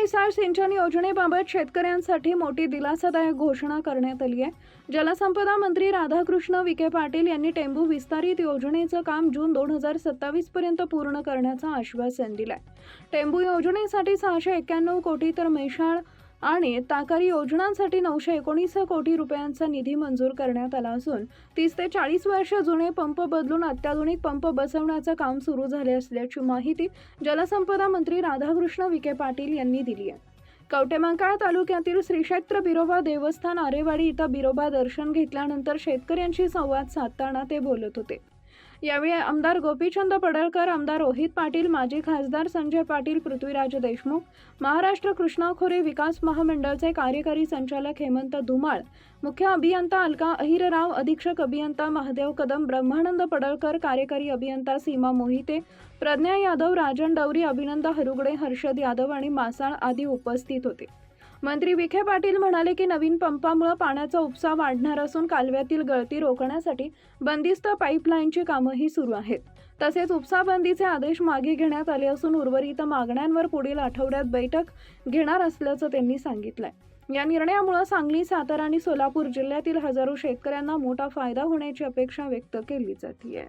म्हैसाळ सिंचन योजनेबाबत शेतकऱ्यांसाठी मोठी दिलासादायक घोषणा करण्यात आली आहे। जलसंपदा मंत्री राधाकृष्ण विखे पाटील यांनी टेंभू विस्तारित योजनेचं काम जून 2027 पर्यंत पूर्ण करण्याचं आश्वासन दिलंय। टेंभू योजनेसाठी 691 कोटी तर म्हैसाळ आणि ताकारी योजनांसाठी 919 कोटी रुपयांचा निधी मंजूर करण्यात आला असून 30 ते 40 वर्ष जुने पंप बदलून अत्याधुनिक पंप बसवण्याचं काम सुरू झाले असल्याची माहिती जलसंपदा मंत्री राधाकृष्ण विखे पाटील यांनी दिली आहे। कवठेमहांकाळ तालुक्यातील श्री क्षेत्र बिरोबा देवस्थान आरेवाडी इथं बिरोबा दर्शन घेतल्यानंतर शेतकऱ्यांशी संवाद साधताना ते बोलत होते। यावेळी आमदार गोपीचंद पडळकर, आमदार रोहित पाटील, माजी खासदार संजय पाटील, पृथ्वीराज देशमुख, महाराष्ट्र कृष्णा खोरे विकास महामंडळचे कार्यकारी संचालक हेमंत धुमाळ, मुख्य अभियंता अलका अहिरराव, अधीक्षक अभियंता महादेव कदम, ब्रह्मानंद पडळकर, कार्यकारी अभियंता सीमा मोहिते, प्रज्ञा यादव, राजन डवरी, अभिनंद हरुगडे, हर्षद यादव आणि मासाळ आदी उपस्थित होते। मंत्री विखे पाटील म्हणाले की नवीन पंपामुळे पाण्याचा उपसा वाढणार असून कालव्यातील गळती रोखण्यासाठी बंदिस्त पाईपलाईनची कामंही सुरू आहेत। तसेच उपसा बंदीचे आदेश मागे घेण्यात आले असून उर्वरित मागण्यांवर पुढील आठवड्यात बैठक घेणार असल्याचं त्यांनी सांगितलंय। या निर्णयामुळे सांगली, सातारा आणि सोलापूर जिल्ह्यातील हजारो शेतकऱ्यांना मोठा फायदा होण्याची अपेक्षा व्यक्त केली जाते।